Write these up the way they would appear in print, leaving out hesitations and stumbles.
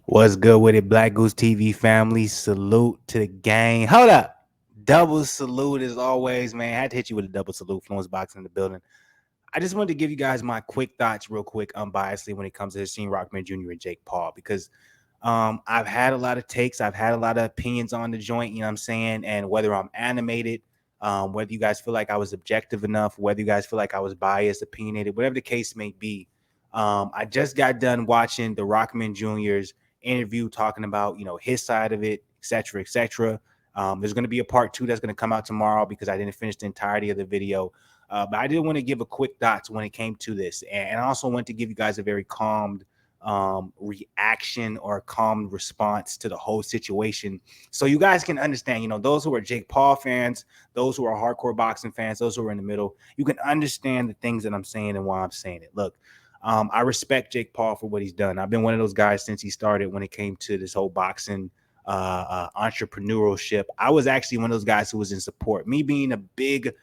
What's good with it, Black Goose TV family? Salute to the gang. Hold up. Double salute as always, man. I had to hit you with a double salute. Fluence Boxing in the building. I just wanted to give you guys my quick thoughts real quick, unbiasedly, when it comes to Hasim Rahman Jr. and Jake Paul, because I've had a lot of takes. I've had a lot of opinions on the joint, you know what I'm saying? And whether I'm animated, whether you guys feel like I was objective enough, whether you guys feel like I was biased, opinionated, whatever the case may be. I just got done watching the Rockman Jr.'s interview talking about, his side of it, et cetera, et cetera. There's going to be a part two that's going to come out tomorrow because I didn't finish the entirety of the video. But I did want to give a quick thoughts when it came to this. And I also want to give you guys a very calmed reaction or a calm response to the whole situation. So you guys can understand, those who are Jake Paul fans, those who are hardcore boxing fans, those who are in the middle, you can understand the things that I'm saying and why I'm saying it. Look, I respect Jake Paul for what he's done. I've been one of those guys since he started when it came to this whole boxing entrepreneurship. I was actually one of those guys who was in support. Me being a big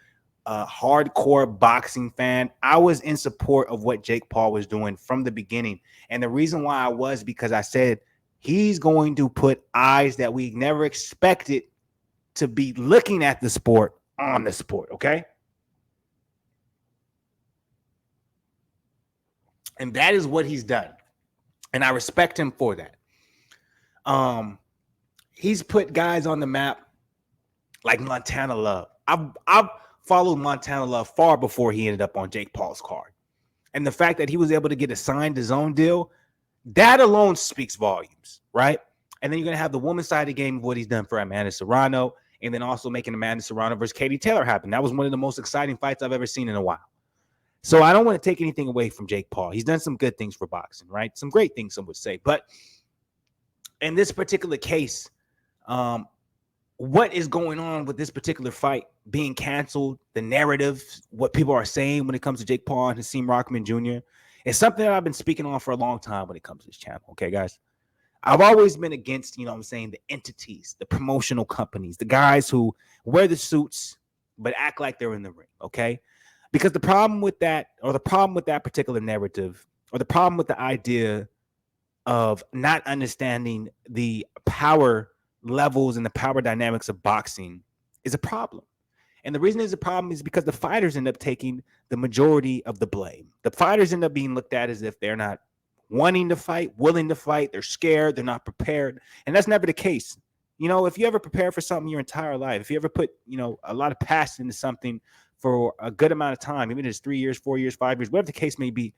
hardcore boxing fan, I was in support of what Jake Paul was doing from the beginning. And the reason why I was because I said he's going to put eyes that we never expected to be looking at the sport on the sport, okay? And that is what he's done. And I respect him for that. He's put guys on the map like Montana Love. I've followed Montana Love far before he ended up on Jake Paul's card. And the fact that he was able to get a signed his own deal, that alone speaks volumes, right? And then you're going to have the women's side of the game of what he's done for Amanda Serrano, and then also making Amanda Serrano versus Katie Taylor happen. That was one of the most exciting fights I've ever seen in a while. So I don't want to take anything away from Jake Paul. He's done some good things for boxing, right? Some great things, some would say. But in this particular case, what is going on with this particular fight being canceled, the narrative, what people are saying when it comes to Jake Paul and Hasim Rahman Jr. is something that I've been speaking on for a long time when it comes to this channel. Okay, guys. I've always been against, the entities, the promotional companies, the guys who wear the suits but act like they're in the ring. Okay. Because the problem with that, or the problem with that particular narrative, or the problem with the idea of not understanding the power levels and the power dynamics of boxing is a problem. And the reason it's a problem is because the fighters end up taking the majority of the blame. The fighters end up being looked at as if they're not wanting to fight, willing to fight, they're scared, they're not prepared. And that's never the case. If you ever prepare for something your entire life, if you ever put, a lot of passion into something for a good amount of time, even if it's 3 years, 4 years, 5 years, whatever the case may be,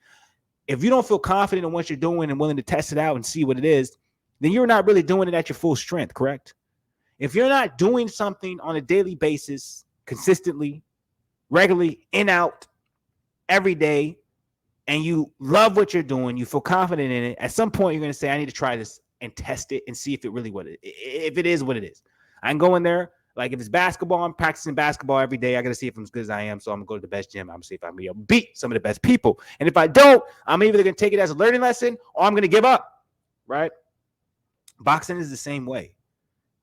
if you don't feel confident in what you're doing and willing to test it out and see what it is, then you're not really doing it at your full strength, correct? If you're not doing something on a daily basis, consistently, regularly, in, out, every day, and you love what you're doing, you feel confident in it, at some point you're going to say, I need to try this and test it and see if it really if it is what it is. I can go in there. Like if it's basketball, I'm practicing basketball every day. I got to see if I'm as good as I am. So I'm going to go to the best gym. I'm going to see if I'm going to beat some of the best people. And if I don't, I'm either going to take it as a learning lesson or I'm going to give up, right? Boxing is the same way.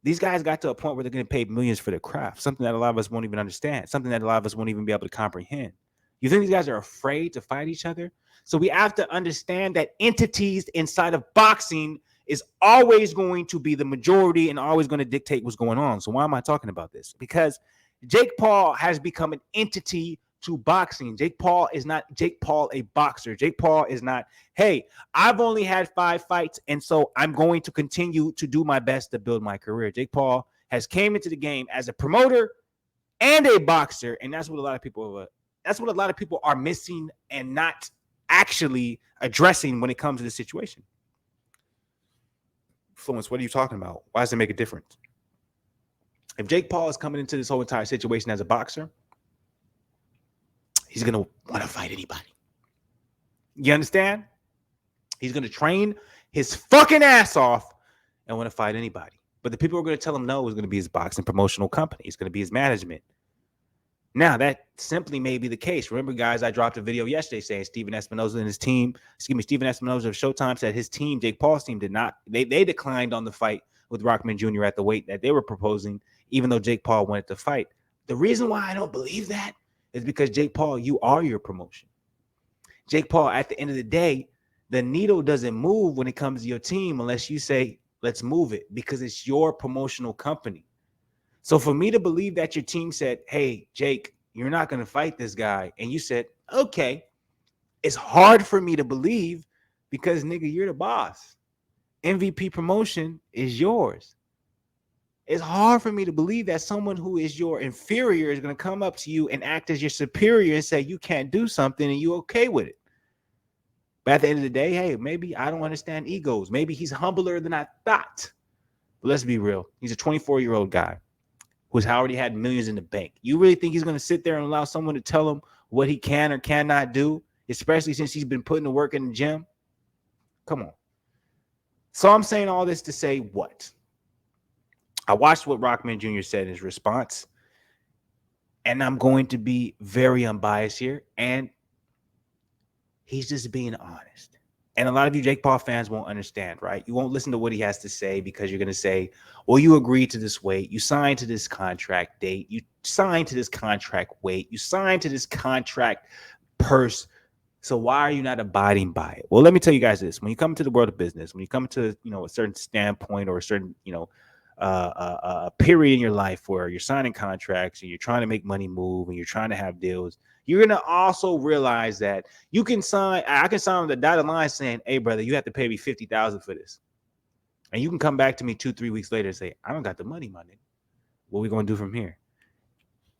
These guys got to a point where they're getting paid millions for their craft, something that a lot of us won't even understand, something that a lot of us won't even be able to comprehend. You think these guys are afraid to fight each other? So we have to understand that entities inside of boxing is always going to be the majority and always going to dictate what's going on. So why am I talking about this? Because Jake Paul has become an entity to boxing. Jake Paul is not Jake Paul a boxer. Jake Paul is not, hey, I've only had 5 fights, and so I'm going to continue to do my best to build my career. Jake Paul has came into the game as a promoter and a boxer, and that's what a lot of people are missing and not actually addressing when it comes to this situation. Fluence, what are you talking about? Why does it make a difference? If Jake Paul is coming into this whole entire situation as a boxer, he's going to want to fight anybody. You understand? He's going to train his fucking ass off and want to fight anybody. But the people who are going to tell him no is going to be his boxing promotional company. It's going to be his management. Now, that simply may be the case. Remember, guys, I dropped a video yesterday saying Steven Espinoza and his team, Steven Espinoza of Showtime said his team, Jake Paul's team, did not, they declined on the fight with Rahman Jr. at the weight that they were proposing, even though Jake Paul wanted to fight. The reason why I don't believe that is because Jake Paul, you are your promotion. Jake Paul, at the end of the day, The needle doesn't move when it comes to your team unless you say, let's move it, because it's your promotional company. So for me to believe that your team said, hey, Jake, you're not going to fight this guy, and you said, okay, it's hard for me to believe because, nigga, you're the boss. MVP promotion is yours. It's hard for me to believe that someone who is your inferior is going to come up to you and act as your superior and say you can't do something and you okay with it. But at the end of the day, hey, maybe I don't understand egos. Maybe he's humbler than I thought. But let's be real. He's a 24-year-old guy who's already had millions in the bank. You really think he's going to sit there and allow someone to tell him what he can or cannot do, especially since he's been putting the work in the gym? Come on. So I'm saying all this to say what? I watched what Rockman Jr. said in his response, and I'm going to be very unbiased here, and he's just being honest. And a lot of you Jake Paul fans won't understand, right? You won't listen to what he has to say because you're going to say, well, you agreed to this weight. You signed to this contract date. You signed to this contract weight. You signed to this contract purse. So why are you not abiding by it? Well, let me tell you guys this. When you come to the world of business, when you come to, a certain standpoint or a certain, period in your life where you're signing contracts and you're trying to make money move and you're trying to have deals, you're going to also realize that I can sign on the dotted line saying, hey, brother, you have to pay me $50,000 for this. And you can come back to me 2-3 weeks later and say, I don't got the money, my nigga. What we going to do from here?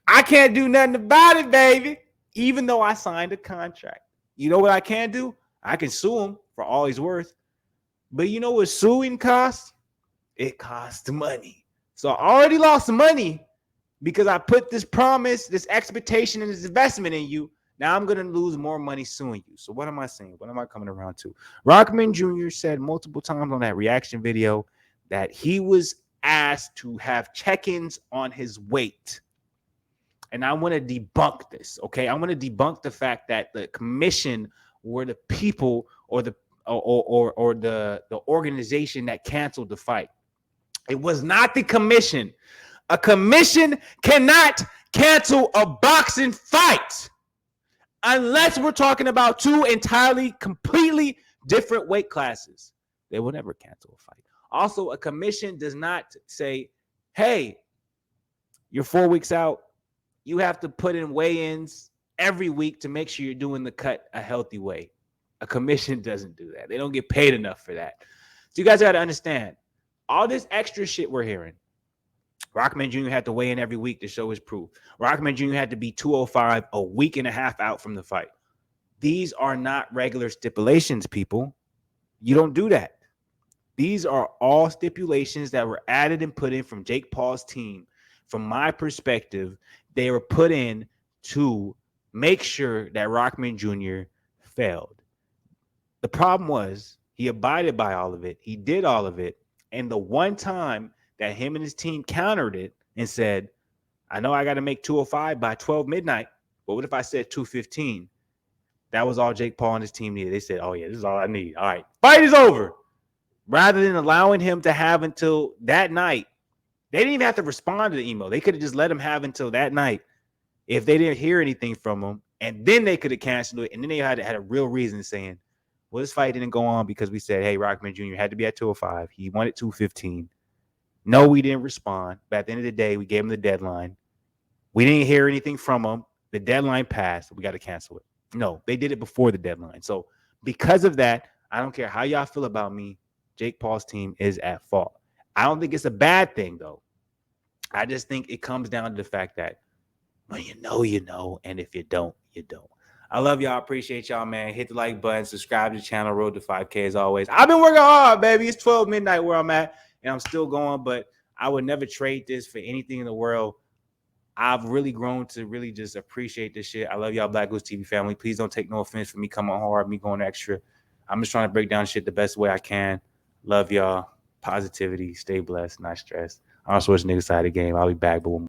I can't do nothing about it, baby, even though I signed a contract. You know what I can do? I can sue him for all he's worth. But you know what suing costs? It costs money. So I already lost money because I put this promise, this expectation, and this investment in you. Now I'm going to lose more money suing you. So what am I saying? What am I coming around to? Rockman Jr. said multiple times on that reaction video that he was asked to have check-ins on his weight. And I want to debunk this, okay? I want to debunk the fact that the commission were the people or the organization that canceled the fight. It was not the commission. A commission cannot cancel a boxing fight unless we're talking about two entirely, completely different weight classes. They will never cancel a fight. Also, a commission does not say, hey, you're 4 weeks out. You have to put in weigh-ins every week to make sure you're doing the cut a healthy way. A commission doesn't do that. They don't get paid enough for that. So you guys got to understand, all this extra shit we're hearing, Rockman Jr. had to weigh in every week to show his proof. Rockman Jr. had to be 205 a week and a half out from the fight. These are not regular stipulations, people. You don't do that. These are all stipulations that were added and put in from Jake Paul's team. From my perspective, they were put in to make sure that Rockman Jr. failed. The problem was he abided by all of it. He did all of it. And the one time that him and his team countered it and said, I know I got to make 205 by 12 midnight, but what if I said 215? That was all Jake Paul and his team needed. They said, oh, yeah, this is all I need. All right, fight is over. Rather than allowing him to have until that night, they didn't even have to respond to the email. They could have just let him have until that night if they didn't hear anything from him, and then they could have canceled it, and then they had a real reason saying, well, this fight didn't go on because we said, hey, Rockman Jr. had to be at 205. He wanted 215. No, we didn't respond. But at the end of the day, we gave him the deadline. We didn't hear anything from him. The deadline passed. We got to cancel it. No, they did it before the deadline. So because of that, I don't care how y'all feel about me, Jake Paul's team is at fault. I don't think it's a bad thing, though. I just think it comes down to the fact that when you know, and if you don't, you don't. I love y'all. Appreciate y'all, man. Hit the like button. Subscribe to the channel. Road to 5K as always. I've been working hard, baby. It's 12 midnight where I'm at, and I'm still going, but I would never trade this for anything in the world. I've really grown to really just appreciate this shit. I love y'all, BlakGooseTV family. Please don't take no offense for me coming hard, me going extra. I'm just trying to break down shit the best way I can. Love y'all. Positivity. Stay blessed. Not stressed. I'm on Switch nigga side of the game. I'll be back, but